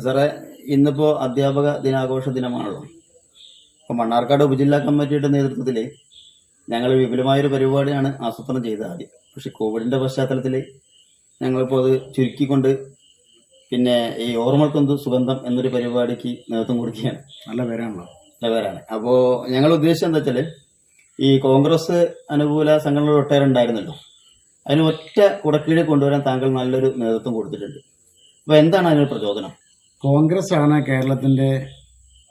സാറേ, ഇന്നിപ്പോൾ അധ്യാപക ദിനാഘോഷ ദിനമാണല്ലോ. അപ്പോൾ മണ്ണാർക്കാട് ഉപജില്ലാ കമ്മിറ്റിയുടെ നേതൃത്വത്തിൽ ഞങ്ങൾ വിപുലമായൊരു പരിപാടിയാണ് ആസൂത്രണം ചെയ്തത് ആദ്യം. പക്ഷെ കോവിഡിൻ്റെ പശ്ചാത്തലത്തിൽ ഞങ്ങളിപ്പോൾ അത് ചുരുക്കിക്കൊണ്ട് പിന്നെ ഈ ഓർമ്മകൾക്കൊന്ത് സുഗന്ധം എന്നൊരു പരിപാടിക്ക് നേതൃത്വം കൊടുക്കുകയാണ്. നല്ല പേരാണല്ലോ. നല്ല പേരാണ്. അപ്പോൾ ഞങ്ങൾ ഉദ്ദേശിച്ചത് എന്താ വെച്ചാൽ, ഈ കോൺഗ്രസ് അനുകൂല സംഘടനകൾ ഒട്ടേറെ ഉണ്ടായിരുന്നല്ലോ, അതിന് ഒറ്റ കുടക്കീഴിൽ കൊണ്ടുവരാൻ താങ്കൾ നല്ലൊരു നേതൃത്വം കൊടുത്തിട്ടുണ്ട്. അപ്പോൾ എന്താണ് അതിനൊരു പ്രചോദനം? കോൺഗ്രസ് ആണ്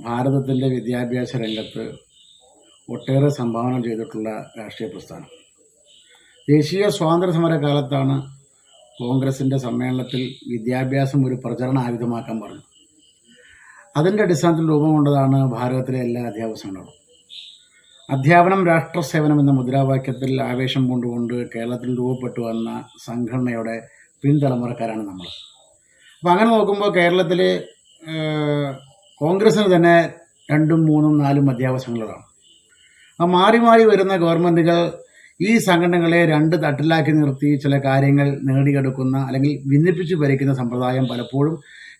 ഭാരതത്തിൻ്റെ വിദ്യാഭ്യാസ രംഗത്ത് ഒട്ടേറെ സംഭാവന ചെയ്തിട്ടുള്ള രാഷ്ട്രീയ പ്രസ്ഥാനം. ദേശീയ സ്വാതന്ത്ര്യ സമര കാലത്താണ് കോൺഗ്രസിൻ്റെ സമ്മേളനത്തിൽ വിദ്യാഭ്യാസം ഒരു പ്രചരണ ആയുധമാക്കാൻ പറഞ്ഞു. അതിൻ്റെ അടിസ്ഥാനത്തിൽ രൂപം കൊണ്ടതാണ് ഭാരതത്തിലെ എല്ലാ അധ്യാപക സംഘടനകളും. അധ്യാപനം രാഷ്ട്രസേവനം എന്ന മുദ്രാവാക്യത്തിൽ ആവേശം കൊണ്ടുകൊണ്ട് കേരളത്തിൽ രൂപപ്പെട്ടു വന്ന സംഘടനയുടെ പിൻതലമുറക്കാരാണ് നമ്മൾ. അപ്പോൾ അങ്ങനെ നോക്കുമ്പോൾ കേരളത്തിൽ കോൺഗ്രസ്സിന് തന്നെ 2, 3, 4 അധ്യാപക സംഘടനകളാണ്. ആ മാറി മാറി വരുന്ന ഗവൺമെൻറ്റുകൾ ഈ സംഘടനകളെ 2 തട്ടിലാക്കി നിർത്തി ചില കാര്യങ്ങൾ നേടിയെടുക്കുന്ന അല്ലെങ്കിൽ ഭിന്നിപ്പിച്ച് ഭരിക്കുന്ന സമ്പ്രദായം പലപ്പോഴും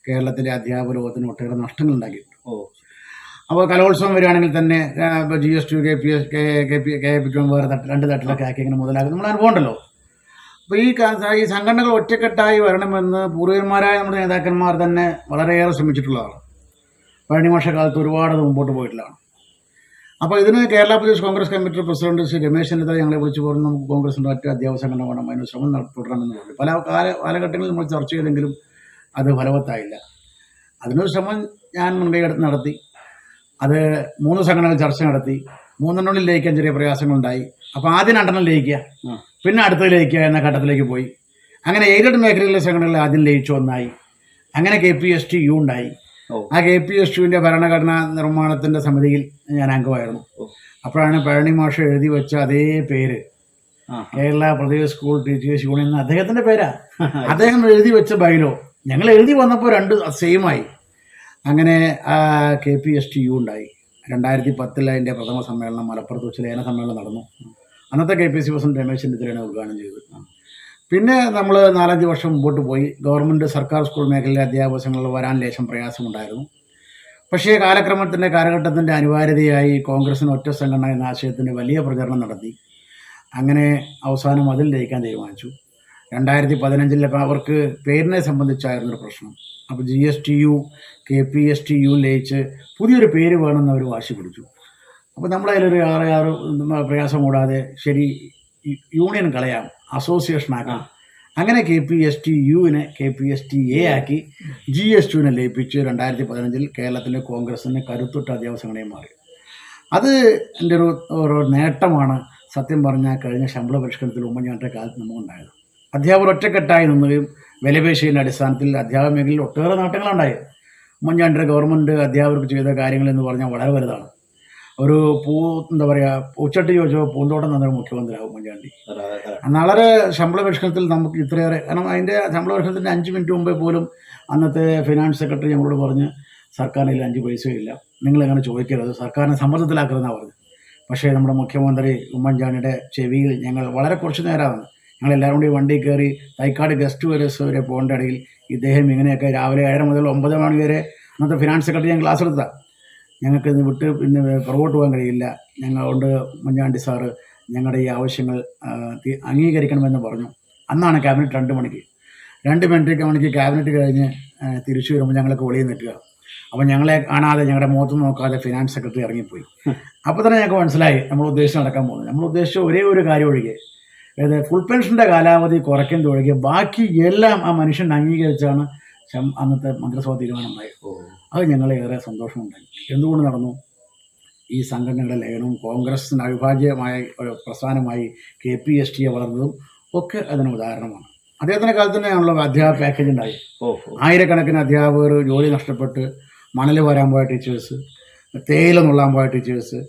കേരളത്തിലെ അധ്യാപക ലോകത്തിന് ഒട്ടേറെ നഷ്ടങ്ങൾ ഉണ്ടാക്കിയിട്ടുണ്ട്. അപ്പോൾ കലോത്സവം വരികയാണെങ്കിൽ തന്നെ ഇപ്പോൾ GST KPK വേറെ 2 തട്ടിലൊക്കെ ആക്കി ഇങ്ങനെ മുതലാക്കി നമ്മുടെ അനുഭവം ഉണ്ടല്ലോ. അപ്പോൾ ഈ സംഘടനകൾ ഒറ്റക്കെട്ടായി വരണമെന്ന് പൂർവികന്മാരായ നമ്മുടെ നേതാക്കന്മാർ തന്നെ വളരെയേറെ ശ്രമിച്ചിട്ടുള്ളതാണ്. പഴനി മാഷ കാലത്ത് ഒരുപാട് മുമ്പോട്ട് പോയിട്ടുള്ളതാണ്. അപ്പോൾ ഇതിന് കേരള പ്രദേശ് കോൺഗ്രസ് കമ്മിറ്റി പ്രസിഡന്റ് ശ്രീ രമേശ് ചെന്നിത്തല ഞങ്ങളെ വിളിച്ചു പറഞ്ഞു, നമുക്ക് കോൺഗ്രസിൻ്റെ ഒറ്റ അധ്യാപക സംഘടന വേണം, അതിന് ശ്രമം തുടരണമെന്ന് പറഞ്ഞു. പല കാലഘട്ടങ്ങളിൽ നമ്മൾ ചർച്ച ചെയ്തെങ്കിലും അത് ഫലവത്തായില്ല. അതിനൊരു ശ്രമം ഞാൻ മുൻകൈ നടത്തി. അത് 3 സംഘടനകൾ ചർച്ച നടത്തി. 3 ലയിക്കാൻ ചെറിയ പ്രയാസങ്ങളുണ്ടായി. അപ്പോൾ ആദ്യം 2 ലയിക്കുക, പിന്നെ അടുത്തത് ലയിക്കുക എന്ന ഘട്ടത്തിലേക്ക് പോയി. അങ്ങനെ എയ്ഡഡ് മേഖലയിലെ സംഘടനകൾ ആദ്യം ലയിച്ചു ഒന്നായി. അങ്ങനെ KPSTU ഉണ്ടായി. ആ KPSTUവിൻ്റെ ഭരണഘടനാ നിർമ്മാണത്തിൻ്റെ സമിതിയിൽ ഞാൻ അംഗമായിരുന്നു. അപ്പോഴാണ് പഴനി മാഷ് എഴുതി വെച്ച അതേ പേര്, Kerala Pradesh school teachers union എന്ന അദ്ദേഹത്തിൻ്റെ പേരാ. അദ്ദേഹം എഴുതി വെച്ച ബൈലോ ഞങ്ങൾ എഴുതി വന്നപ്പോൾ 2 സെയിമായി. അങ്ങനെ KPSTU ഉണ്ടായി. 2010 അതിൻ്റെ പ്രഥമ സമ്മേളനം മലപ്പുറത്ത് വെച്ച് ലേന സമ്മേളനം നടന്നു. അന്നത്തെ KPC പ്രസിഡന്റ് രമേശ് ചെന്നിത്തലയാണ് ഉദ്ഘാടനം ചെയ്തത്. പിന്നെ നമ്മൾ 4-5 വർഷം മുമ്പോട്ട് പോയി. ഗവൺമെൻറ് സർക്കാർ സ്കൂൾ മേഖലയിലെ അധ്യാപക സംഘടനകൾ വരാൻ ലേശം പ്രയാസമുണ്ടായിരുന്നു. പക്ഷേ കാലഘട്ടത്തിൻ്റെ അനിവാര്യതയായി കോൺഗ്രസിന് ഒറ്റ സംഘടന എന്ന ആശയത്തിന് വലിയ പ്രചരണം നടത്തി. അങ്ങനെ അവസാനം അതിൽ ലയിക്കാൻ തീരുമാനിച്ചു. 2015 അവർക്ക് പേരിനെ സംബന്ധിച്ചായിരുന്നൊരു പ്രശ്നം. അപ്പോൾ GSTU KPSTU ലയിച്ച് പുതിയൊരു പേര് വേണമെന്ന് അവർ വാശി പിടിച്ചു. അപ്പോൾ നമ്മളതിലൊരു 6 പ്രയാസം കൂടാതെ ശരി യൂണിയൻ കളയാം, അസോസിയേഷൻ ആക്കാം. അങ്ങനെ KPSTUവിനെ KPSTA ആക്കി GSTUവിനെ ലയിപ്പിച്ച് 2015 കേരളത്തിലെ കോൺഗ്രസിന് കരുത്തുറ്റ അധ്യാപക സംഘടനയും മാറി. അത് എൻ്റെ ഒരു നേട്ടമാണ്. സത്യം പറഞ്ഞാൽ കഴിഞ്ഞ ശമ്പള പരിഷ്കരണത്തിൽ ഉമ്മൻചാണ്ടിയുടെ കാലത്ത് നമുക്കുണ്ടായത്. അധ്യാപകർ ഒറ്റക്കെട്ടായി നിന്നുകയും വിലപേശലിൻ്റെ അടിസ്ഥാനത്തിൽ അധ്യാപക മേഖലയിൽ ഒട്ടേറെ നേട്ടങ്ങളുണ്ടായി. ഉമ്മൻചാണ്ടിയുടെ ഗവൺമെൻറ് അധ്യാപകർക്ക് ചെയ്ത കാര്യങ്ങളെന്ന് പറഞ്ഞാൽ വളരെ വലുതാണ്. ഒരു പൂച്ചട്ടി ചോദിച്ചോ പൂന്തോട്ടം തന്നൊരു മുഖ്യമന്ത്രിയാകും ഉമ്മൻചാണ്ടി. വളരെ ശമ്പള പരിഷ്കരണത്തിൽ നമുക്ക് ഇത്രയേറെ, കാരണം അതിൻ്റെ ശമ്പള പരിഷ്കരണത്തിൻ്റെ 5 മിനിറ്റ് മുമ്പേ പോലും അന്നത്തെ ഫിനാൻസ് സെക്രട്ടറി ഞങ്ങളോട് പറഞ്ഞ് സർക്കാരിൽ 5 പൈസയില്ല, നിങ്ങളെങ്ങനെ ചോദിക്കരുത്, സർക്കാരിനെ സമ്മർദ്ദത്തിലാക്കരുതെന്നാണ് പറഞ്ഞു. പക്ഷേ നമ്മുടെ മുഖ്യമന്ത്രി ഉമ്മൻചാണ്ടിയുടെ ചെവിയിൽ ഞങ്ങൾ വളരെ കുറച്ച് നേരമാണ് ഞങ്ങളെല്ലാവരും കൂടി വണ്ടി കയറി തൈക്കാട് ഗസ്റ്റ് വരെ പോകേണ്ട ഇടയിൽ ഇദ്ദേഹം ഇങ്ങനെയൊക്കെ രാവിലെ 7 മുതൽ 9 മണി വരെ അന്നത്തെ ഫിനാൻസ് സെക്രട്ടറി ഞാൻ ക്ലാസ് എടുത്താൽ ഞങ്ങൾക്ക് ഇത് വിട്ട് പിന്നെ പുറകോട്ട് പോകാൻ കഴിയില്ല, ഞങ്ങളുകൊണ്ട് ഉമ്മൻചാണ്ടി സാറ് ഞങ്ങളുടെ ഈ ആവശ്യങ്ങൾ അംഗീകരിക്കണമെന്ന് പറഞ്ഞു. അന്നാണ് ക്യാബിനറ്റ് 2 മണിക്ക് 2 മണിക്ക് ക്യാബിനറ്റ് കഴിഞ്ഞ് തിരിച്ചു വരുമ്പോൾ ഞങ്ങളൊക്കെ വെളിയിൽ നിൽക്കുക. അപ്പോൾ ഞങ്ങളെ കാണാതെ ഞങ്ങളുടെ മുഖത്ത് നോക്കാതെ ഫിനാൻസ് സെക്രട്ടറി ഇറങ്ങിപ്പോയി. അപ്പോൾ തന്നെ ഞങ്ങൾക്ക് മനസ്സിലായി നമ്മൾ ഉദ്ദേശിച്ച് നടക്കാൻ പോകുന്നത്. നമ്മൾ ഉദ്ദേശിച്ച ഒരേ ഒരു കാര്യം ഒഴികെ, അതായത് ഫുൾ പെൻഷൻ്റെ കാലാവധി കുറയ്ക്കുന്നത് ഒഴികെ ബാക്കി എല്ലാം ആ മനുഷ്യൻ അംഗീകരിച്ചാണ് അന്നത്തെ മന്ത്രിസഭ തീരുമാനമുണ്ടായി. അത് ഞങ്ങളെ ഏറെ സന്തോഷമുണ്ടായി. എന്തുകൊണ്ട് നടന്നു? ഈ സംഘടനകളുടെ ലയനവും കോൺഗ്രസിന് അവിഭാജ്യമായ ഒരു പ്രസ്ഥാനമായി KPSTയെ വളർന്നതും ഒക്കെ അതിന് ഉദാഹരണമാണ്. അദ്ദേഹത്തിൻ്റെ കാലത്ത് തന്നെയാണല്ലോ അധ്യാപക പാക്കേജ് ഉണ്ടായി. ആയിരക്കണക്കിന് അധ്യാപകർ ജോലി നഷ്ടപ്പെട്ട് മണൽ വരാൻ പോയ ടീച്ചേഴ്സ്, തേയില നുള്ളാൻ പോയ ടീച്ചേഴ്സ്,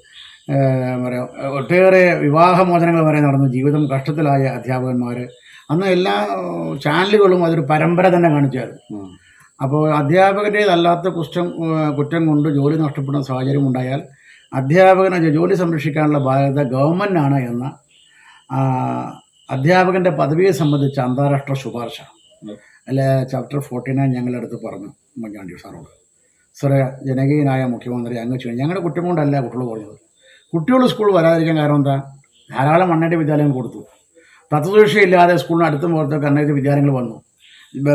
ഒട്ടേറെ വിവാഹമോചനങ്ങൾ വരെ നടന്നു. ജീവിതം കഷ്ടത്തിലായ അധ്യാപകന്മാർ. അന്ന് എല്ലാ ചാനലുകളും അതൊരു പരമ്പര തന്നെ കാണിച്ചായിരുന്നു. അപ്പോൾ അധ്യാപകൻ്റേതല്ലാത്ത കുറ്റം കൊണ്ട് ജോലി നഷ്ടപ്പെടുന്ന സാഹചര്യം ഉണ്ടായാൽ അധ്യാപകനെ ജോലി സംരക്ഷിക്കാനുള്ള ബാധ്യത ഗവൺമെൻറ്റാണ് എന്ന അധ്യാപകൻ്റെ പദവിയെ സംബന്ധിച്ച അന്താരാഷ്ട്ര ശുപാർശ അല്ലെ ചാപ്റ്റർ 49 ഞങ്ങളടുത്ത് പറഞ്ഞു. ഉമ്മൻചാണ്ടി സാറോട്, സാറേ ജനകീയനായ മുഖ്യമന്ത്രി അങ്ങ് ചെയ്യണം. ഞങ്ങളുടെ കുറ്റം കൊണ്ടല്ല കുട്ടികൾ കുറഞ്ഞത്. കുട്ടികൾ സ്കൂൾ വരാതിരിക്കാൻ കാരണം എന്താ? ധാരാളം മണ്ണടി വിദ്യാലയം കൊടുത്തു. തത്വദീക്ഷയില്ലാതെ സ്കൂളിന് അടുത്തും പുറത്തൊക്കെ അനവധി വിദ്യാലയങ്ങൾ വന്നു.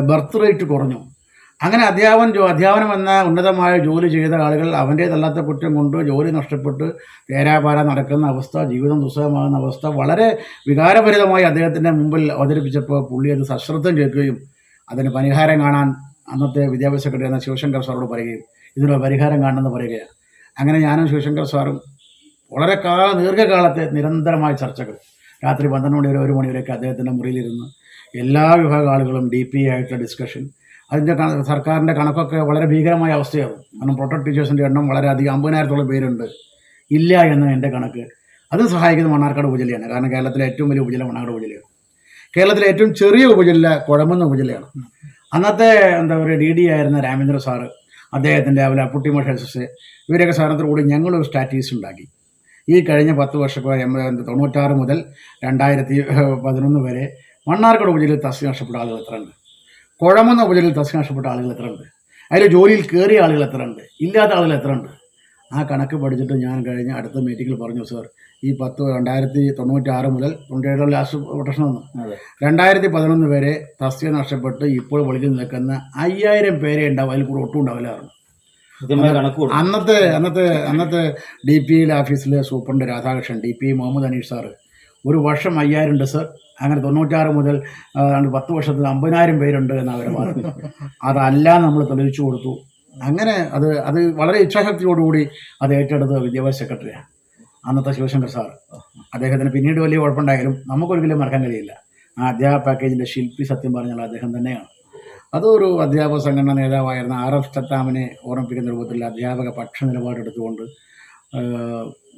ബർത്ത് റേറ്റ് കുറഞ്ഞു. അങ്ങനെ അധ്യാപനം എന്ന ഉന്നതമായ ജോലി ചെയ്ത ആളുകൾ അവൻ്റേതല്ലാത്ത കുറ്റം കൊണ്ട് ജോലി നഷ്ടപ്പെട്ട് തേരാപാര നടക്കുന്ന അവസ്ഥ, ജീവിതം ദുസ്സഹമാകുന്ന അവസ്ഥ വളരെ വികാരഭരിതമായി അദ്ദേഹത്തിൻ്റെ മുമ്പിൽ അവതരിപ്പിച്ചപ്പോൾ പുള്ളി അത് സശ്രദ്ധം കേൾക്കുകയും അതിന് പരിഹാരം കാണാൻ അന്നത്തെ വിദ്യാഭ്യാസ സെക്രട്ടറി എന്ന ശിവശങ്കർ സാറോട് പറയുകയും ഇതിനുള്ള പരിഹാരം കാണണമെന്ന് പറയുകയാണ്. അങ്ങനെ ഞാനും ശിവശങ്കർ സാറും വളരെ ദീർഘകാലത്തെ നിരന്തരമായ ചർച്ചകൾ, രാത്രി 12 മണി വരെ 1 മണി വരെയൊക്കെ അദ്ദേഹത്തിൻ്റെ മുറിയിലിരുന്ന് എല്ലാ വിഭാഗ ആളുകളും DP ആയിട്ടുള്ള ഡിസ്കഷൻ, അതിൻ്റെ സർക്കാരിൻ്റെ കണക്കൊക്കെ വളരെ ഭീകരമായ അവസ്ഥയാകും. കാരണം പ്രൊട്ടക്ട് ടീച്ചേഴ്സിൻ്റെ എണ്ണം വളരെ അധികം 50,000-ഓളം പേരുണ്ട് ഇല്ല എന്ന് എൻ്റെ കണക്ക്. അത് സഹായിക്കുന്നത് മണ്ണാർക്കാട് ഉപജില്ലയാണ്. കാരണം കേരളത്തിലെ ഏറ്റവും വലിയ ഉപജില്ല മണ്ണാർക്കാട് ഉപജില്ലയാണ്. കേരളത്തിലെ ഏറ്റവും ചെറിയ ഉപജില്ല കുഴമന്ന ഉപജില്ലയാണ്. അന്നത്തെ DD ആയിരുന്ന രാമേന്ദ്ര സാറ്, അദ്ദേഹത്തിൻ്റെ അതുപോലെ അപ്പുട്ടി മഷസ്, ഇവരൊക്കെ സാധനത്തോടു കൂടി ഞങ്ങളൊരു സ്ട്രാറ്റജീസ് ഉണ്ടാക്കി. ഈ കഴിഞ്ഞ 10 വർഷം 96 മുതൽ 2011 വരെ മണ്ണാർക്കാട് ഉപജില്ലയിൽ തസ്തിക നഷ്ടപ്പെട്ട ആളുകൾ എത്രയുണ്ട്, കുഴമന്ന ഉപജില്ലയിൽ തസ്തിക നഷ്ടപ്പെട്ട ആളുകൾ എത്രയുണ്ട്, അതിൽ ജോലിയിൽ കയറിയ ആളുകൾ എത്രയുണ്ട്, ഇല്ലാത്ത ആളുകൾ എത്രയുണ്ട്, ആ കണക്ക് പഠിച്ചിട്ട് ഞാൻ കഴിഞ്ഞ അടുത്ത മീറ്റിങ്ങിൽ പറഞ്ഞു, സാർ ഈ 2096 മുതൽ 97 ലാസ്റ്റ് പ്രൊട്ടക്ഷൻ വന്നു, 2011 വരെ തസ്തിക നഷ്ടപ്പെട്ട് ഇപ്പോൾ വെളിയിൽ നിൽക്കുന്ന 5000 പേരെ ഉണ്ടാവും, അതിൽ കൂടെ ഒട്ടും ഉണ്ടാവില്ലായിരുന്നു. അന്നത്തെ DP ഓഫീസിലെ superintendent Radhakrishnan, DP Muhammad Aneesh sir, ഒരു വർഷം 5000 ഉണ്ട് സർ, അങ്ങനെ 96 മുതൽ 10 വർഷത്തിൽ 50,000 പേരുണ്ട് എന്ന് അവർ പറഞ്ഞു. അതല്ല നമ്മൾ തെളിയിച്ചു കൊടുത്തു. അങ്ങനെ അത് വളരെ ഇച്ഛാശക്തിയോടുകൂടി അത് ഏറ്റെടുത്ത വിദ്യാഭ്യാസ സെക്രട്ടറിയാണ് അന്നത്തെ ശിവശങ്കർ സാർ. അദ്ദേഹത്തിന് പിന്നീട് വലിയ കുഴപ്പമുണ്ടായാലും നമുക്കൊരിക്കലും മറക്കാൻ കഴിയില്ല. ആ അധ്യാപക പാക്കേജിൻ്റെ ശില്പി സത്യം പറഞ്ഞാൽ അദ്ദേഹം തന്നെയാണ്. അതൊരു അധ്യാപക സംഘടനാ നേതാവായിരുന്ന RF ചത്താമിനെ ഓർമ്മിപ്പിക്കുന്ന രൂപത്തിൽ അധ്യാപക പക്ഷ നിലപാടെടുത്തുകൊണ്ട്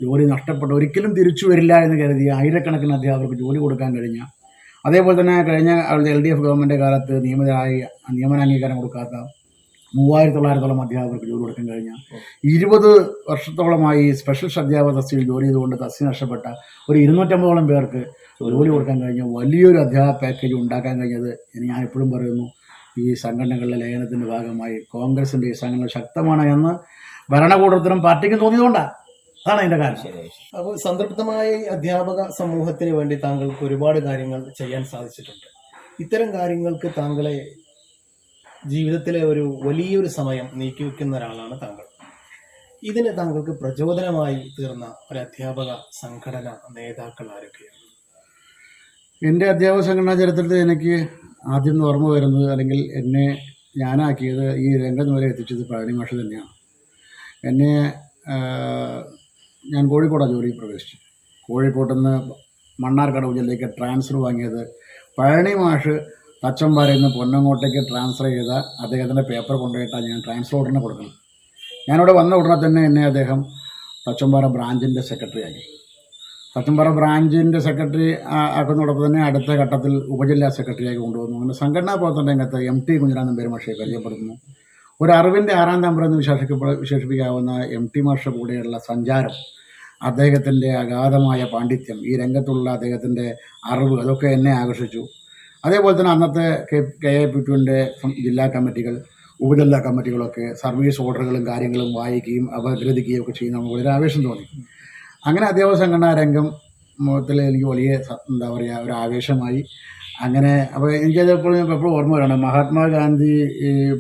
ജോലി നഷ്ടപ്പെട്ട് ഒരിക്കലും തിരിച്ചു വരില്ല എന്ന് കരുതിയ ആയിരക്കണക്കിന് അധ്യാപകർക്ക് ജോലി കൊടുക്കാൻ കഴിഞ്ഞ, അതേപോലെ തന്നെ കഴിഞ്ഞ LDF ഗവൺമെൻറ് കാലത്ത് നിയമനാംഗീകാരം കൊടുക്കാത്ത 3900-ഓളം അധ്യാപകർക്ക് ജോലി കൊടുക്കാൻ കഴിഞ്ഞ, 20 വർഷത്തോളമായി സ്പെഷ്യൽ അധ്യാപക തസ്തികയിൽ ജോലി ചെയ്തുകൊണ്ട് തസ്തിക നഷ്ടപ്പെട്ട ഒരു 250-ഓളം പേർക്ക് ജോലി കൊടുക്കാൻ കഴിഞ്ഞ വലിയൊരു അധ്യാപക പാക്കേജ് ഉണ്ടാക്കാൻ കഴിഞ്ഞത് ഞാൻ എപ്പോഴും പറയുന്നു, ഈ സംഘടനകളുടെ ലയനത്തിൻ്റെ ഭാഗമായി കോൺഗ്രസിൻ്റെ ഈ സംഘടന ശക്തമാണ് എന്ന് ഭരണകൂടത്തിനും പാർട്ടിക്കും തോന്നിയതുകൊണ്ടാണ്. അതാണ് അതിൻ്റെ കാരണം. അപ്പോൾ സംതൃപ്തമായ അധ്യാപക സമൂഹത്തിന് വേണ്ടി താങ്കൾക്ക് ഒരുപാട് കാര്യങ്ങൾ ചെയ്യാൻ സാധിച്ചിട്ടുണ്ട്. ഇത്തരം കാര്യങ്ങൾക്ക് താങ്കളെ ജീവിതത്തിലെ ഒരു വലിയൊരു സമയം നീക്കിവെക്കുന്ന ഒരാളാണ് താങ്കൾ. ഇതിന് താങ്കൾക്ക് പ്രചോദനമായി തീർന്ന ഒരു അധ്യാപക സംഘടന നേതാക്കൾ ആരൊക്കെയാണ്? എൻ്റെ അധ്യാപക സംഘടനാ ചരിത്രത്തിൽ എനിക്ക് ആദ്യം ഓർമ്മ വരുന്നത്, അല്ലെങ്കിൽ എന്നെ ഞാനാക്കിയത്, ഈ രംഗം വരെ എത്തിച്ചത് പഴനി മാഷ് തന്നെയാണ്. എന്നെ ഞാൻ കോഴിക്കോടാണ് ജോലി പ്രവേശിച്ചു. കോഴിക്കോട്ട് നിന്ന് മണ്ണാർക്കാട് ഉപജില്ലയിലേക്ക് ട്രാൻസ്ഫർ വാങ്ങിയത് പഴനി മാഷ് തച്ചമ്പാറയിൽ നിന്ന് പൊന്നങ്ങോട്ടേക്ക് ട്രാൻസ്ഫർ ചെയ്ത അദ്ദേഹത്തിൻ്റെ പേപ്പർ കൊണ്ടുപോയിട്ടാണ് ഞാൻ ട്രാൻസ്ഫർ ഓർഡറിന് കൊടുക്കുന്നത്. ഞാനിവിടെ വന്ന ഉടനെ തന്നെ എന്നെ അദ്ദേഹം തച്ചമ്പാറ ബ്രാഞ്ചിൻ്റെ സെക്രട്ടറി ആക്കി. തച്ചമ്പാറ ബ്രാഞ്ചിൻ്റെ സെക്രട്ടറി ആക്കുന്നതോടൊപ്പം തന്നെ അടുത്ത ഘട്ടത്തിൽ ഉപജില്ലാ സെക്രട്ടറിയായി കൊണ്ടുവന്നു. അങ്ങനെ സംഘടനാ പ്രവർത്തന രംഗത്ത് MT കുഞ്ഞിരാമൻ പേര് മാഷയെ പരിചയപ്പെടുത്തുന്നു. ഒരു അറിവിൻ്റെ 6ാം തമ്പുരെന്ന് വിശേഷിപ്പിക്കാവുന്ന MT മാഷ കൂടെയുള്ള സഞ്ചാരം, അദ്ദേഹത്തിൻ്റെ അഗാധമായ പാണ്ഡിത്യം, ഈ രംഗത്തുള്ള അദ്ദേഹത്തിൻ്റെ അറിവ്, അതൊക്കെ എന്നെ ആകർഷിച്ചു. അതേപോലെ തന്നെ അന്നത്തെ KAP2ൻ്റെ ജില്ലാ കമ്മിറ്റികൾ, ഉപജില്ലാ കമ്മിറ്റികളൊക്കെ സർവീസ് ഓർഡറുകളും കാര്യങ്ങളും വായിക്കുകയും അപഗ്രഥിക്കുകയും ഒക്കെ ചെയ്യുന്ന നമുക്ക് വളരെ ആവേശം തോന്നി. അങ്ങനെ അധ്യാപക സംഘടനാ രംഗം മുഖത്തിൽ എനിക്ക് വലിയ ഒരു ആവേശമായി. അങ്ങനെ അപ്പോൾ എനിക്കത് എപ്പോഴും ഓർമ്മ വരണം, മഹാത്മാഗാന്ധി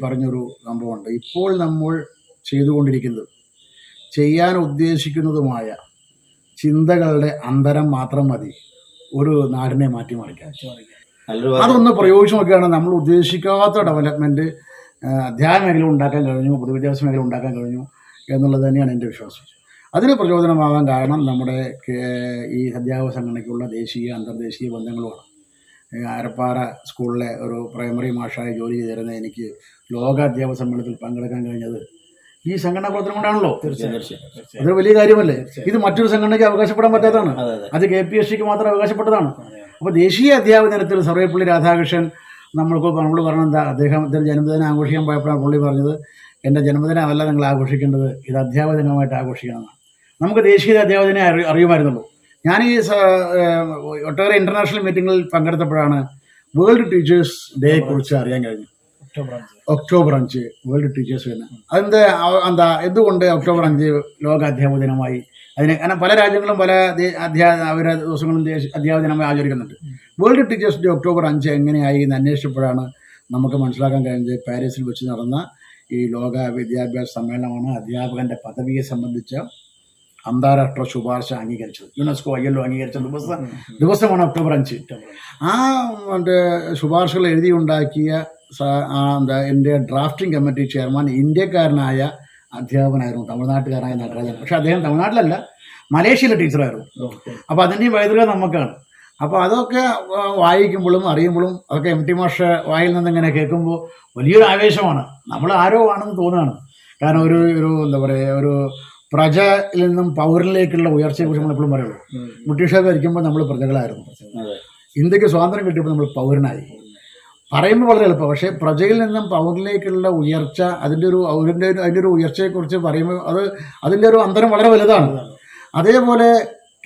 പറഞ്ഞൊരു സംഭവമുണ്ട്, ഇപ്പോൾ നമ്മൾ ചെയ്തുകൊണ്ടിരിക്കുന്നത് ചെയ്യാൻ ഉദ്ദേശിക്കുന്നതുമായ ചിന്തകളുടെ അന്തരം മാത്രം മതി ഒരു നാടിനെ മാറ്റിമറിക്കാൻ. അതൊന്ന് പ്രയോഗിച്ച് നോക്കുകയാണ് നമ്മൾ ഉദ്ദേശിക്കാത്ത ഡെവലപ്മെൻറ്റ് അധ്യാപന മേഖല ഉണ്ടാക്കാൻ കഴിഞ്ഞു, പൊതുവിദ്യാഭ്യാസ മേഖല ഉണ്ടാക്കാൻ കഴിഞ്ഞു എന്നുള്ളത് തന്നെയാണ് എൻ്റെ വിശ്വാസം. അതിന് പ്രചോദനമാകാൻ കാരണം നമ്മുടെ ഈ അധ്യാപക സംഘടനയ്ക്കുള്ള ദേശീയ അന്തർദേശീയ ബന്ധങ്ങളുമാണ്. അരപ്പാറ സ്കൂളിലെ ഒരു പ്രൈമറി മാഷായി ജോലി ചെയ്തിരുന്ന എനിക്ക് ലോക അധ്യാപക സമ്മേളനത്തിൽ പങ്കെടുക്കാൻ കഴിഞ്ഞത് ഈ സംഘടനാ പ്രവർത്തനം കൊണ്ടാണല്ലോ. അതൊരു വലിയ കാര്യമല്ലേ. ഇത് മറ്റൊരു സംഘടനയ്ക്ക് അവകാശപ്പെടാൻ പറ്റാത്തതാണ്, അത് KPSCക്ക് മാത്രം അവകാശപ്പെട്ടതാണ്. അപ്പോൾ ദേശീയ അധ്യാപക ദിനത്തിൽ സർവേപ്പള്ളി രാധാകൃഷ്ണൻ നമ്മൾ പറഞ്ഞത് എന്താ, അദ്ദേഹത്തിൻ്റെ ജന്മദിനം ആഘോഷിക്കാൻ പോയപ്പോഴാണ് പുള്ളി പറഞ്ഞത്, എൻ്റെ ജന്മദിനമല്ല നിങ്ങൾ ആഘോഷിക്കേണ്ടത്, ഇത് അധ്യാപക ദിനമായിട്ട് ആഘോഷിക്കണമെന്നാണ്. നമുക്ക് ദേശീയ അധ്യാപക ദിനം അറിയുമായിരുന്നുള്ളൂ. ഞാൻ ഈ ഒട്ടേറെ ഇൻ്റർനാഷണൽ മീറ്റിങ്ങിൽ പങ്കെടുത്തപ്പോഴാണ് വേൾഡ് ടീച്ചേഴ്സ് ഡേയെ കുറിച്ച് അറിയാൻ കഴിഞ്ഞു. ഒക്ടോബർ 5 വേൾഡ് ടീച്ചേഴ്സ് ദിനം. അതെന്ത് എന്തുകൊണ്ട് ഒക്ടോബർ 5 ലോക അധ്യാപക ദിനമായി? കാരണം പല രാജ്യങ്ങളും പല അവരുടെ ദിവസങ്ങളും അധ്യാപക ദിനമായി ആചരിക്കുന്നുണ്ട്. വേൾഡ് ടീച്ചേഴ്സ് ഡേ ഒക്ടോബർ 5 എങ്ങനെയായി എന്ന് അന്വേഷിച്ചപ്പോഴാണ് നമുക്ക് മനസ്സിലാക്കാൻ കഴിഞ്ഞത് പാരീസിൽ വെച്ച് നടന്ന ഈ ലോക വിദ്യാഭ്യാസ സമ്മേളനമാണ് അധ്യാപകന്റെ പദവിയെ സംബന്ധിച്ച അന്താരാഷ്ട്ര ശുപാർശ അംഗീകരിച്ചത്. യുനെസ്കോ ILO അംഗീകരിച്ച ദിവസമാണ് ഒക്ടോബർ 5. ആ ശുപാർശകൾ എഴുതിയുണ്ടാക്കിയ എൻ്റെ ഡ്രാഫ്റ്റിംഗ് കമ്മിറ്റി ചെയർമാൻ ഇന്ത്യക്കാരനായ അധ്യാപകനായിരുന്നു, തമിഴ്നാട്ടുകാരനായ നടരാജൻ. പക്ഷെ അദ്ദേഹം തമിഴ്നാട്ടിലല്ല, മലേഷ്യയിലെ ടീച്ചറായിരുന്നു. അപ്പോൾ അതിൻ്റെ പൈതൃകം നമുക്കാണ്. അപ്പോൾ അതൊക്കെ വായിക്കുമ്പോഴും അറിയുമ്പോഴും അതൊക്കെ MT മാഷ് വായിൽ നിന്ന് ഇങ്ങനെ കേൾക്കുമ്പോൾ വലിയൊരു ആവേശമാണ്. നമ്മൾ ആരോ ആണെന്ന് തോന്നുകയാണ്. കാരണം ഒരു എന്താ പറയുക, ഒരു പ്രജയിൽ നിന്നും പൗരനിലേക്കുള്ള ഉയർച്ചയെക്കുറിച്ച് നമ്മൾ എപ്പോഴും പറയുള്ളൂ. ബ്രിട്ടീഷുകാർ ഭരിക്കുമ്പോൾ നമ്മൾ പ്രജകളായിരുന്നു. ഇന്ത്യക്ക് സ്വാതന്ത്ര്യം കിട്ടിയപ്പോൾ നമ്മൾ പൗരനായി. പറയുമ്പോൾ വളരെ എളുപ്പം. പക്ഷേ പ്രജയിൽ നിന്നും പൗരനിലേക്കുള്ള ഉയർച്ച, അതിൻ്റെ ഒരു ഉയർച്ചയെക്കുറിച്ച് പറയുമ്പോൾ അതിൻ്റെ ഒരു അന്തരം വളരെ വലുതാണ്. അതേപോലെ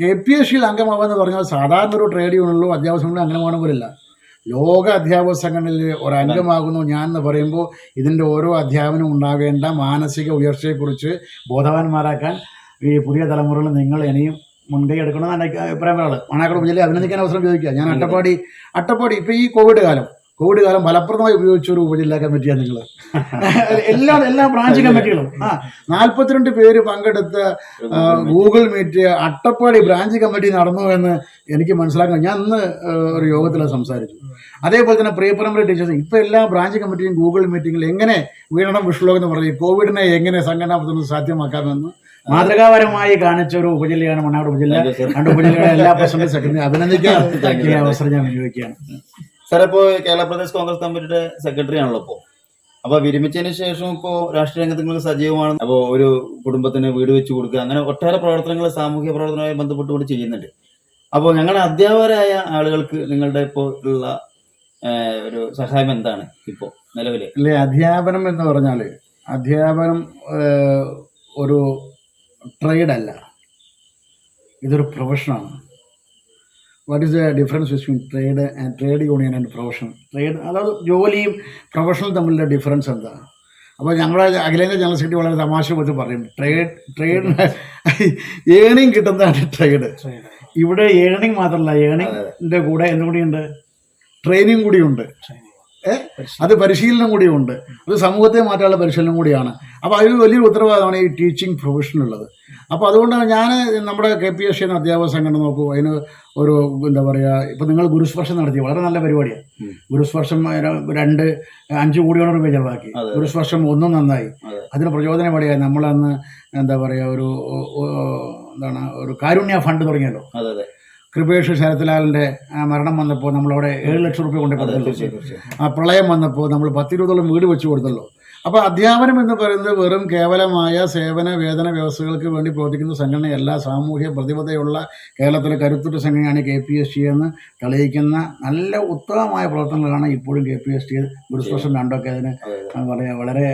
KPSC അംഗമാവാന്ന് പറഞ്ഞാൽ സാധാരണ ഒരു ട്രേഡ് യൂണിയനിലോ അധ്യാപക സംഘടന അംഗമാവുന്ന പോലെയല്ല. ലോക അധ്യാപക സംഘടനയിൽ ഒരംഗമാകുന്നു ഞാൻ എന്ന് പറയുമ്പോൾ ഇതിൻ്റെ ഓരോ അധ്യാപനം ഉണ്ടാകേണ്ട മാനസിക ഉയർച്ചയെക്കുറിച്ച് ബോധവാന്മാരാക്കാൻ ഈ പുതിയ തലമുറകൾ നിങ്ങൾ ഇനിയും മുൻകൈ എടുക്കണമെന്ന് എൻ്റെ അഭിപ്രായം പറയാനുള്ളത്. മണാക്കാട് ഉപജില്ലയിൽ അഭിനന്ദിക്കാൻ അവസരം ചോദിക്കുക. ഞാൻ അട്ടപ്പാടി ഇപ്പോൾ ഈ കോവിഡ് കാലം ഫലപ്രദമായി ഉപയോഗിച്ച ഒരു ഉപജില്ലാ കമ്മിറ്റിയാണ് നിങ്ങൾ. എല്ലാ ബ്രാഞ്ച് കമ്മിറ്റികളും 42 പേര് പങ്കെടുത്ത Google Meet Attappadi branch committee നടന്നു എന്ന് എനിക്ക് മനസ്സിലാക്കാൻ ഞാൻ ഇന്ന് ഒരു യോഗത്തിൽ സംസാരിച്ചു. അതേപോലെ തന്നെ പ്രിയപരമ്പര ടീച്ചേഴ്സ് ഇപ്പോൾ എല്ലാ ബ്രാഞ്ച് കമ്മിറ്റിയും ഗൂഗിൾ മീറ്റിംഗിൽ എങ്ങനെ വീണണം വിഷ്ണുലോകം എന്ന് പറഞ്ഞ് കോവിഡിനെ എങ്ങനെ സംഘടനാപദ്ധതി സാധ്യമാക്കാമെന്ന് മാതൃകാപരമായി കാണിച്ച ഒരു ഉപജില്ലയാണ് മണ്ണാർക്കാട് ഉപജില്ല. 2 ഉപജില്ലകളെ എല്ലാ പ്രസിഡന്റ് സെക്രട്ടറി അഭിനന്ദിക്കാൻ ഈ അവസരം ഞാൻ വിനിയോഗിക്കുകയാണ്. സാർ, ഇപ്പോൾ കേരള പ്രദേശ് കോൺഗ്രസ് കമ്മിറ്റിയുടെ സെക്രട്ടറി ആണല്ലോ ഇപ്പോൾ. അപ്പോൾ വിരമിച്ചതിന് ശേഷം ഇപ്പോൾ രാഷ്ട്രീയ രംഗത്ത് സജീവമാണ്. അപ്പോൾ ഒരു കുടുംബത്തിന് വീട് വെച്ച് കൊടുക്കുക, അങ്ങനെ ഒട്ടേറെ പ്രവർത്തനങ്ങൾ സാമൂഹ്യ പ്രവർത്തനവുമായി ബന്ധപ്പെട്ടുകൊണ്ട് ചെയ്യുന്നുണ്ട്. അപ്പോൾ ഞങ്ങളുടെ അധ്യാപകരായ ആളുകൾക്ക് നിങ്ങളുടെ ഇപ്പോൾ ഉള്ള ഒരു സഹായം എന്താണ് ഇപ്പോൾ നിലവിൽ? അല്ലേ, അധ്യാപനം എന്ന് പറഞ്ഞാൽ അധ്യാപനം ഒരു ട്രേഡല്ല, ഇതൊരു പ്രൊഫഷനാണ്. What is the difference between trade union and profession? അതായത് ജോലിയും പ്രൊഫഷണൽ തമ്മിലുള്ള ഡിഫറൻസ് എന്താണ്? അപ്പോൾ ഞങ്ങളുടെ അഖിലേന്ത്യാ ജനറൽ സെക്രട്ടറി വളരെ തമാശ പറ്റി പറയും, ട്രേഡിന് ഏണിങ് കിട്ടുന്നതാണ് ട്രേഡ്. ഇവിടെ ഏണിങ് മാത്രമല്ല, ഏണിങ്ങിൻ്റെ കൂടെ എന്തുകൂടിയുണ്ട്, ട്രെയിനിങ് കൂടിയുണ്ട്. അത് പരിശീലനം കൂടിയുണ്ട്. അത് സമൂഹത്തെ മാറ്റാനുള്ള പരിശീലനം കൂടിയാണ്. അപ്പോൾ അതിൽ വലിയൊരു ഉത്തരവാദിത്തമാണ് ഈ ടീച്ചിങ് പ്രൊഫഷനുള്ളത്. അപ്പോൾ അതുകൊണ്ടാണ് ഞാൻ നമ്മുടെ KPSC എന്ന അധ്യാപക സംഘടന നോക്കൂ, അതിന് ഒരു എന്താ പറയുക, ഇപ്പോൾ നിങ്ങൾ ഗുരുസ്പർശം നടത്തി, വളരെ നല്ല പരിപാടിയാണ്. ഗുരുസ്പർശം 5 കോടിയോളം രൂപ ചെലവാക്കി. ഗുരുസ്പർശം 1 നന്നായി. അതിന് പ്രചോദനപടിയായി നമ്മളന്ന് എന്താ പറയുക, ഒരു കാരുണ്യ ഫണ്ട് തുടങ്ങിയല്ലോ. കൃപേഷ് ശരത്ലാലിൻ്റെ മരണം വന്നപ്പോൾ നമ്മളവിടെ 7 ലക്ഷം രൂപ കൊണ്ടു കൊടുത്തല്ലോ. ആ പ്രളയം വന്നപ്പോൾ നമ്മൾ 10-20 വീട് വെച്ച് കൊടുത്തല്ലോ. അപ്പോൾ അധ്യാപനം എന്ന് പറയുന്നത് വെറും കേവലമായ സേവന വേതന വ്യവസ്ഥകൾക്ക് വേണ്ടി പ്രവർത്തിക്കുന്ന സംഘടനയല്ല. സാമൂഹ്യ പ്രതിബദ്ധതയുള്ള കേരളത്തിലെ കരുത്തുറ്റ സംഘടനയാണ് KPSC എന്ന് തെളിയിക്കുന്ന നല്ല ഉത്തമമായ പ്രവർത്തനങ്ങളാണ് ഇപ്പോഴും KPSC. ഗുരുസ്പർശം 2 അതിന് വളരെ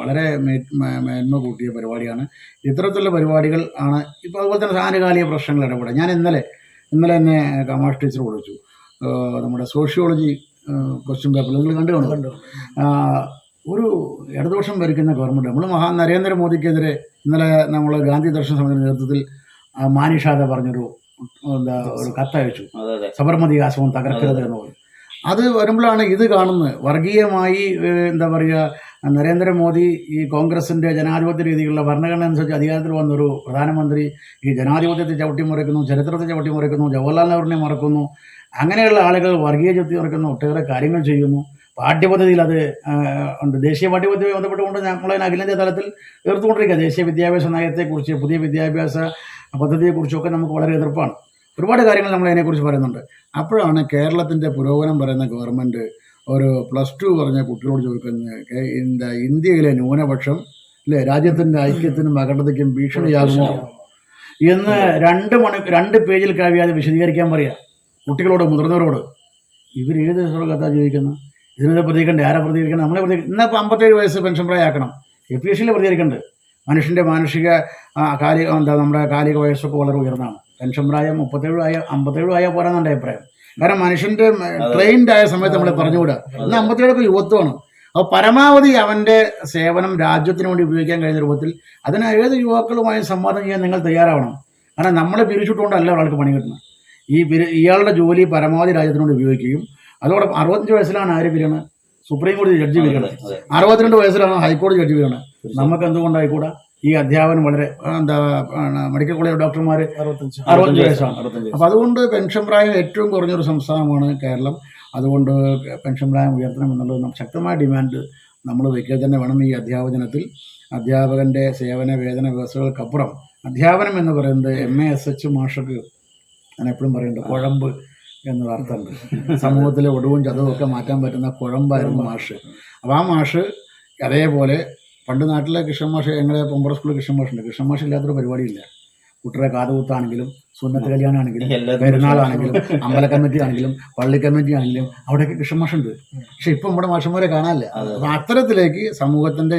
വളരെ മേന്മ കൂട്ടിയ പരിപാടിയാണ്. ഇത്തരത്തിലുള്ള പരിപാടികൾ ആണ്. ഇപ്പോൾ അതുപോലെ തന്നെ ആനുകാലിക പ്രശ്നങ്ങൾ ഇടപെടുക. ഞാൻ ഇന്നലെ തന്നെ കമാഷ് ടീച്ചർ വിളിച്ചു. നമ്മുടെ സോഷ്യോളജി ക്വസ്റ്റ്യൻ പേപ്പർ നിങ്ങൾ കണ്ടു. ഒരു ഇടതുപക്ഷം ഭരിക്കുന്ന ഗവൺമെൻറ്, നമ്മൾ നരേന്ദ്രമോദിക്കെതിരെ ഇന്നലെ നമ്മൾ ഗാന്ധി ദർശന സമിതിയുടെ നേതൃത്വത്തിൽ മാനിഷാദ പറഞ്ഞൊരു ഒരു കത്തയച്ചു, സബർമതി ആശ്രമം തകർക്കരുത് എന്ന് പറഞ്ഞു. അത് വരുമ്പോഴാണ് ഇത് കാണുന്നത്. വർഗീയമായി എന്താ പറയുക, നരേന്ദ്രമോദി ഈ കോൺഗ്രസിൻ്റെ ജനാധിപത്യ രീതിയിലുള്ള ഭരണഘടന അനുസരിച്ച് അധികാരത്തിൽ വന്നൊരു പ്രധാനമന്ത്രി ഈ ജനാധിപത്യത്തെ ചവിട്ടിമറിക്കുന്നു, ചരിത്രത്തെ ചവിട്ടിമറിക്കുന്നു, ജവഹർലാൽ നെഹ്റുവിനെ മറക്കുന്നു. അങ്ങനെയുള്ള ആളുകൾ വർഗീയ ചവിട്ടിമറിക്കുന്ന ഒട്ടേറെ കാര്യങ്ങൾ ചെയ്യുന്നു. പാഠ്യപദ്ധതിയിൽ അത് ഉണ്ട്. ദേശീയ പാഠ്യപദ്ധതിയുമായി ബന്ധപ്പെട്ടുകൊണ്ട് നമ്മളതിന് അഖിലേന്ത്യാ തലത്തിൽ ഉയർത്തുകൊണ്ടിരിക്കുക. ദേശീയ വിദ്യാഭ്യാസ നയത്തെക്കുറിച്ച്, പുതിയ വിദ്യാഭ്യാസ പദ്ധതിയെക്കുറിച്ചൊക്കെ നമുക്ക് വളരെ എതിർപ്പാണ്. ഒരുപാട് കാര്യങ്ങൾ നമ്മൾ അതിനെക്കുറിച്ച് പറയുന്നുണ്ട്. അപ്പോഴാണ് കേരളത്തിൻ്റെ പുരോഗമനം പറയുന്ന ഗവൺമെൻറ് ഒരു +2 പറഞ്ഞ കുട്ടികളോട് ചോദിക്കുന്നത്, ഇന്ത്യയിലെ ന്യൂനപക്ഷം അല്ലേ രാജ്യത്തിൻ്റെ ഐക്യത്തിനും അഖണ്ഡതയ്ക്കും ഭീഷണിയാകുമോ എന്ന് 2 പേജിൽ കവിയാതെ വിശദീകരിക്കാൻ പറയുക കുട്ടികളോട്, മുതിർന്നവരോട്. ഇവർ ഏത് കഥാ ജീവിക്കുന്നു? ഇതിനെ പ്രതികരിക്കണ്ടേ? ആരാ പ്രതികരിക്കണം? നമ്മളെ ഇന്നിപ്പോൾ 57 വയസ്സ് പെൻഷൻ പ്രായമാക്കണം. KPSC പ്രതികരിക്കേണ്ടത്. മനുഷ്യൻ്റെ മാനുഷിക നമ്മുടെ കാലിക വയസ്സൊക്കെ വളരെ ഉയർന്നതാണ്. പെൻഷൻ പ്രായം 57 ആയാൽ പോരാന്നാണ് എൻ്റെ അഭിപ്രായം. കാരണം മനുഷ്യൻ്റെ ട്രെയിൻഡ് ആയ സമയത്ത് നമ്മളെ പറഞ്ഞുകൂടാ. ഇന്ന് 57 യുവത്വമാണ്. അപ്പോൾ പരമാവധി അവൻ്റെ സേവനം രാജ്യത്തിന് വേണ്ടി ഉപയോഗിക്കാൻ കഴിയുന്ന രൂപത്തിൽ അതിന് ഏത് യുവാക്കളുമായി സംവാദം ചെയ്യാൻ നിങ്ങൾ തയ്യാറാവണം. കാരണം നമ്മളെ പിരിച്ചുകൊണ്ടല്ല ഒരാൾക്ക് പണി കിട്ടുന്നത്. ഇയാളുടെ ജോലി പരമാവധി രാജ്യത്തിന് വേണ്ടി ഉപയോഗിക്കുകയും അതോടൊപ്പം 65 വയസ്സിലാണ് ആര് പിരിയണത്? സുപ്രീം കോടതി ജഡ്ജി പിരിയണത്. 62 വയസ്സിലാണ് ഹൈക്കോടതി ജഡ്ജി പിരിയണത്. നമുക്ക് എന്തുകൊണ്ടായിക്കൂടാ? ഈ അധ്യാപനം വളരെ മെഡിക്കൽ കോളേജ് ഡോക്ടർമാർ 65 വയസ്സാണ്. അപ്പം അതുകൊണ്ട് പെൻഷൻ പ്രായം ഏറ്റവും കുറഞ്ഞൊരു സംസ്ഥാനമാണ് കേരളം. അതുകൊണ്ട് പെൻഷൻ പ്രായം ഉയർത്തണം എന്നുള്ളത് ശക്തമായ ഡിമാൻഡ് നമ്മൾ വയ്ക്കുക തന്നെ വേണം. ഈ അധ്യാപക ദിനത്തിൽ അധ്യാപകൻ്റെ സേവന വേതന വ്യവസ്ഥകൾക്കപ്പുറം അധ്യാപനം എന്ന് പറയുന്നത് MASH മാഷക്ക് ഞാൻ എപ്പോഴും പറയുന്നുണ്ട്, കുഴമ്പ് എന്നൊരു അർത്ഥമുണ്ട്. സമൂഹത്തിലെ ഒടുവും ചതവും ഒക്കെ മാറ്റാൻ പറ്റുന്ന കുഴമ്പായിരുന്നു മാഷ്. അപ്പോൾ ആ മാഷ് അതേപോലെ പണ്ട് നാട്ടിലെ കൃഷ്ണൻ മാഷ്, ഞങ്ങളെ പൊമ്പറ സ്കൂളിൽ കൃഷ്ണൻ മാഷുണ്ട്. കൃഷ്ണൻ മാഷ് ഇല്ലാത്തൊരു പരിപാടിയില്ല. കുട്ടിയുടെ കാതുകുത്താണെങ്കിലും സുന്നത്ത് കല്യാണമാണെങ്കിലും പെരുന്നാളാണെങ്കിലും അമ്പല കമ്മിറ്റി ആണെങ്കിലും പള്ളി കമ്മിറ്റി ആണെങ്കിലും അവിടെയൊക്കെ കൃഷ്ണൻ മാഷുണ്ട്. പക്ഷെ ഇപ്പം നമ്മുടെ മാഷന്മാരെ കാണാനില്ല. അപ്പം അത്തരത്തിലേക്ക് സമൂഹത്തിൻ്റെ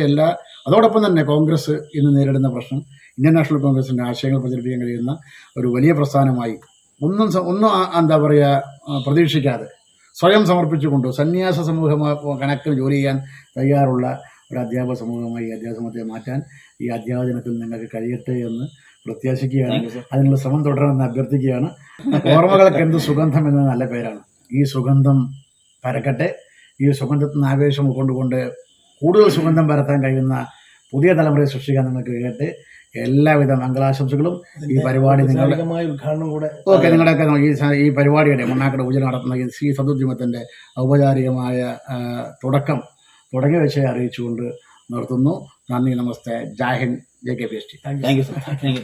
അതോടൊപ്പം തന്നെ കോൺഗ്രസ് ഇന്ന് നേരിടുന്ന പ്രശ്നം, ഇന്ത്യൻ നാഷണൽ കോൺഗ്രസിൻ്റെ ആശയങ്ങൾ പ്രചരിപ്പിക്കാൻ കഴിയുന്ന ഒരു വലിയ പ്രസ്ഥാനമായി ഒന്നും എന്താ പറയുക പ്രതീക്ഷിക്കാതെ സ്വയം സമർപ്പിച്ചുകൊണ്ട് സന്യാസ സമൂഹം കണക്കിന് ജോലി ചെയ്യാൻ തയ്യാറുള്ള ഒരു അധ്യാപക സമൂഹമായി ഈ അധ്യാപക സമൂഹത്തെ മാറ്റാൻ ഈ അധ്യാപക ദിനത്തിൽ നിങ്ങൾക്ക് കഴിയട്ടെ എന്ന് പ്രത്യാശിക്കുകയാണ്. അതിനുള്ള ശ്രമം തുടരണമെന്ന് അഭ്യർത്ഥിക്കുകയാണ്. ഓർമ്മകൾക്ക് എന്ത് സുഗന്ധം എന്ന നല്ല പേരാണ്. ഈ സുഗന്ധം പരക്കട്ടെ. ഈ സുഗന്ധത്തിന് ആവേശം ഉൾക്കൊണ്ടുകൊണ്ട് കൂടുതൽ സുഗന്ധം പരത്താൻ കഴിയുന്ന പുതിയ തലമുറയെ സൃഷ്ടിക്കാൻ നിങ്ങൾക്ക് കഴിയട്ടെ. എല്ലാവിധ മംഗളാശംസകളും. ഈ പരിപാടി നിങ്ങളുടെ ഈ പരിപാടിയുടെ മണ്ണാക്കട ഉപജന നടത്തുന്ന ഈ സദുദ്യമത്തിൻ്റെ ഔപചാരികമായ തുടക്കം തുടങ്ങി വെച്ച് അറിയിച്ചുകൊണ്ട് നിർത്തുന്നു. നന്ദി, നമസ്തേ, ജയ് Hind, JKPST. Thank you sir. Thank U.